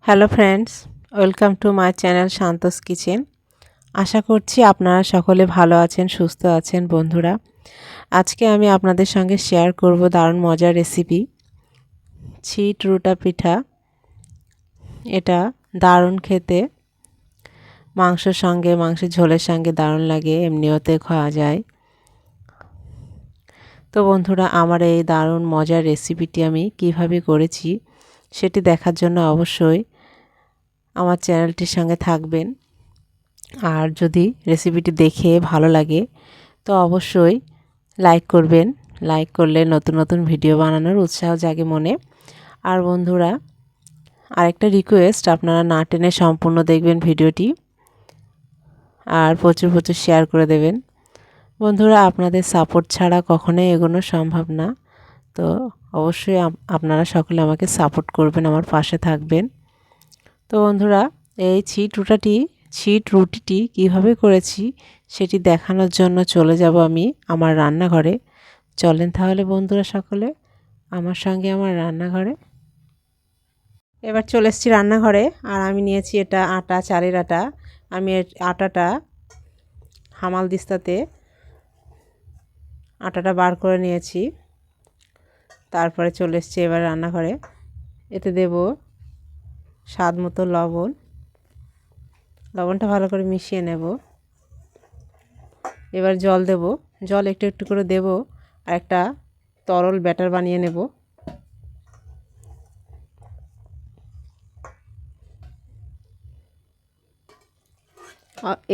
Hello friends, welcome to my channel Shanto's kitchen. আশা করছি আপনারা সকলে ভালো আছেন, সুস্থ আছেন। বন্ধুরা, আজকে আমি আপনাদের সঙ্গে শেয়ার করব দারুণ মজার রেসিপি ছিট রুটা পিঠা। এটা দারুণ খেতে, মাংসের সঙ্গে, মাংসের ঝোলের সঙ্গে দারুণ লাগে, এমনিওতে খাওয়া যায়। তো বন্ধুরা, আমার এই দারুণ মজার রেসিপিটি আমি কিভাবে করেছি সেটি দেখার জন্য অবশ্যই আমার চ্যানেলটির সঙ্গে থাকবেন। আর যদি রেসিপিটি দেখে ভালো লাগে তো অবশ্যই লাইক করবেন। লাইক করলে নতুন নতুন ভিডিও বানানোর উৎসাহ জাগে মনে। আর বন্ধুরা, আরেকটা রিকোয়েস্ট, আপনারা না টেনে সম্পূর্ণ দেখবেন ভিডিওটি, আর প্রচুর প্রচুর শেয়ার করে দেবেন। বন্ধুরা, আপনাদের সাপোর্ট ছাড়া কখনোই এগোনো সম্ভব না। তো অবশ্যই আপনারা সকলে আমাকে সাপোর্ট করবেন, আমার পাশে থাকবেন। তো বন্ধুরা, এই ছিট রুটিটি কিভাবে করেছি সেটি দেখানোর জন্য চলে যাব আমি আমার রান্নাঘরে। চলেন তাহলে বন্ধুরা, সকলে আমার সঙ্গে আমার রান্নাঘরে। এবার চলে এসেছি রান্নাঘরে, আর আমি নিয়েছি এটা আটা, চালের আটা। আমি আটাটা হামাল দিস্তাতে আটাটা বার করে নিয়েছি। তারপরে চলে এসেছি এবার রান্নাঘরে। এতে দেব স্বাদ মতো লবণ। লবণটা ভালো করে মিশিয়ে নেব। এবার জল দেব, জল একটু একটু করে দেব, আর একটা তরল ব্যাটার বানিয়ে নেব।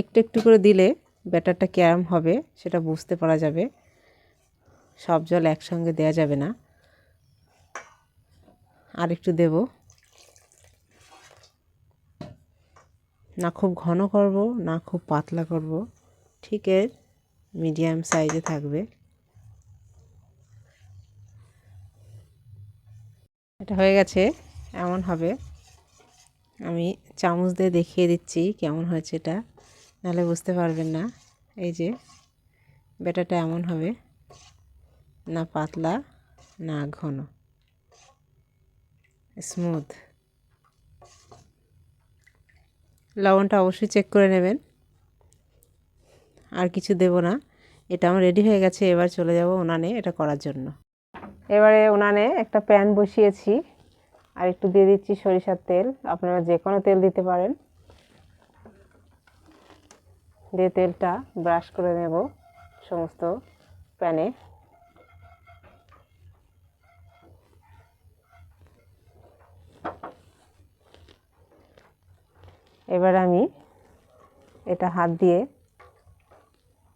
একটু একটু করে দিলে ব্যাটারটা কেরম হবে সেটা বুঝতে পারা যাবে। সব জল একসঙ্গে দেওয়া যাবে না। আর একটু দেব, না খুব ঘন করব না খুব পাতলা করব, ঠিক এর মিডিয়াম সাইজে থাকবে। এটা হয়ে গেছে, এমন হবে। আমি চামচ দিয়ে দেখিয়ে দিচ্ছি কেমন হয়েছে এটা, নাহলে বুঝতে পারবেন না। এই যে ব্যাটারটা এমন হবে, না পাতলা না ঘন, স্মুথ। লবণটা অবশ্যই চেক করে নেবেন। আর কিছু দেব না, এটা আমার রেডি হয়ে গেছে। এবার চলে যাব উনানে এটা করার জন্য। এবারে উনানে একটা প্যান বসিয়েছি, আর একটু দিয়ে দিচ্ছি সরিষার তেল। আপনারা যে কোনো তেল দিতে পারেন। দিয়ে তেলটা ব্রাশ করে নেব সমস্ত প্যানে। এবার আমি এটা হাত দিয়ে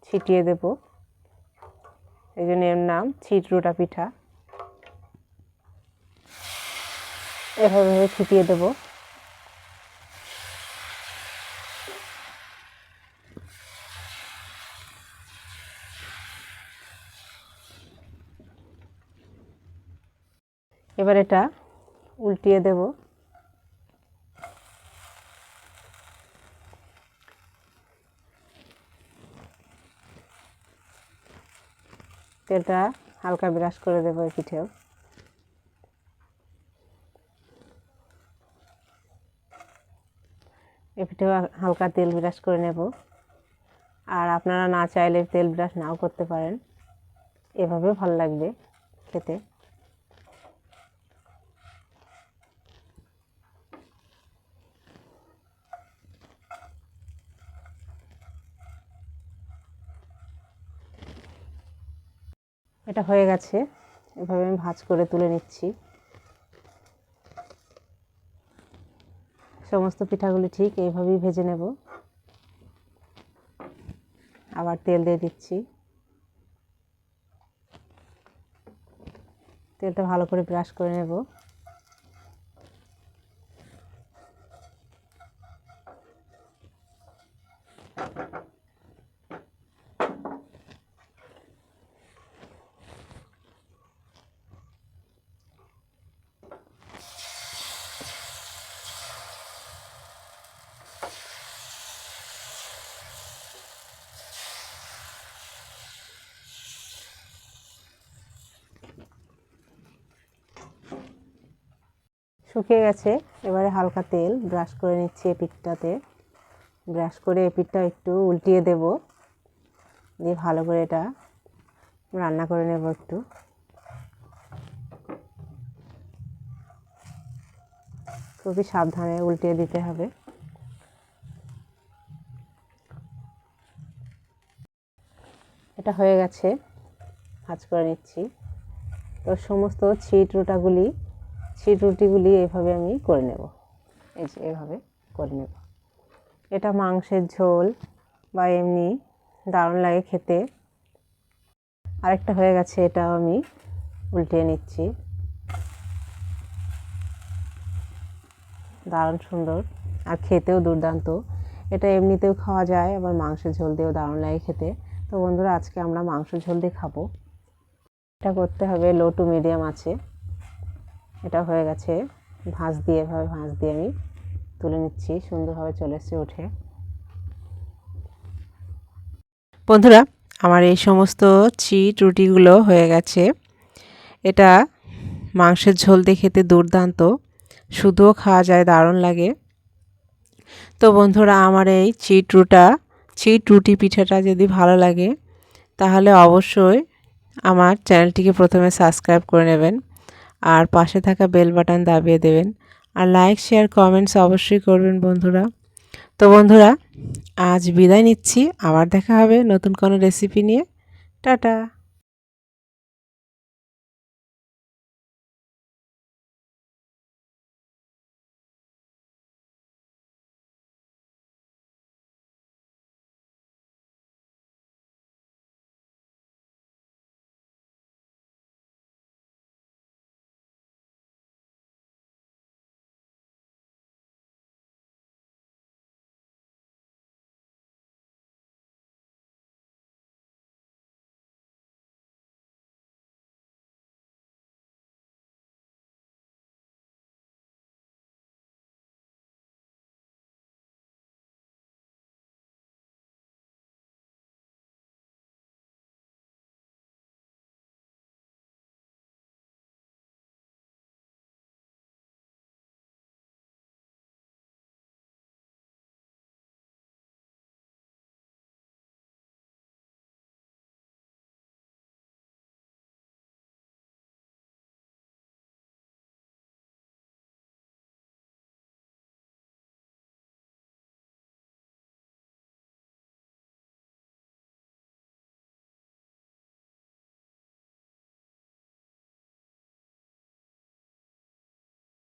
ছিটিয়ে দেব। এই জন্য এর নাম ছিট রুটা পিঠা। এভাবে ছিটিয়ে দেব। এবার এটা উল্টিয়ে দেব। তেলটা হালকা ব্রাশ করে দেবো এই পিঠেও। এই পিঠেও হালকা তেল ব্রাশ করে নেব। আর আপনারা না চাইলে তেল ব্রাশ নাও করতে পারেন, এভাবেও ভালো লাগবে খেতে। এটা হয়ে গেছে, এভাবে আমি ভাঁজ করে তুলে নিচ্ছি। সমস্ত পিঠাগুলি ঠিক এইভাবেই ভেজে নেব। আবার তেল দিয়ে দিচ্ছি। তেলটা ভালো করে ব্রাশ করে নেব। শুকিয়ে গেছে। এবারে হালকা তেল ব্রাশ করে নিচ্ছি এপিঠটাতে। ব্রাশ করে এপিঠটা একটু উল্টিয়ে দেব, দিয়ে ভালো করে এটা রান্না করে নেব একটু। খুবই সাবধানে উল্টিয়ে দিতে হবে। এটা হয়ে গেছে, ভাজ করে নিচ্ছি। তো সমস্ত ছিট রুটিগুলি এভাবে আমি করে নেব। এই যে এভাবে করে নেব। এটা মাংসের ঝোল বা এমনি দারুণ লাগে খেতে। আরেকটা হয়ে গেছে, এটাও আমি উল্টিয়ে নিচ্ছি। দারুণ সুন্দর আর খেতেও দুর্দান্ত। এটা এমনিতেও খাওয়া যায়, আবার মাংসের ঝোল দিয়েও দারুণ লাগে খেতে। তো বন্ধুরা, আজকে আমরা মাংসের ঝোল দিয়ে খাবো। এটা করতে হবে লো টু মিডিয়াম আছে। এটা হয়ে গেছে, এভাবে ভাঁজ দিয়ে আমি তুলে নিচ্ছি। সুন্দরভাবে চলে এসেছে উঠে। বন্ধুরা, আমার এই সমস্ত চিট রুটিগুলো হয়ে গেছে। এটা মাংসের ঝোল দিয়ে খেতে দুর্দান্ত, শুধুও খাওয়া যায়, দারুণ লাগে। তো বন্ধুরা, আমার এই চিট রুটি পিঠাটা যদি ভালো লাগে তাহলে অবশ্যই আমার চ্যানেলটিকে প্রথমে সাবস্ক্রাইব করে নেবেন, আর পাশে থাকা বেল বাটন দাবিয়ে দেবেন, আর লাইক শেয়ার কমেন্টস অবশ্যই করবেন বন্ধুরা। তো বন্ধুরা, আজ বিদায় নিচ্ছি। আবার দেখা হবে নতুন কোনো রেসিপি নিয়ে। টাটা।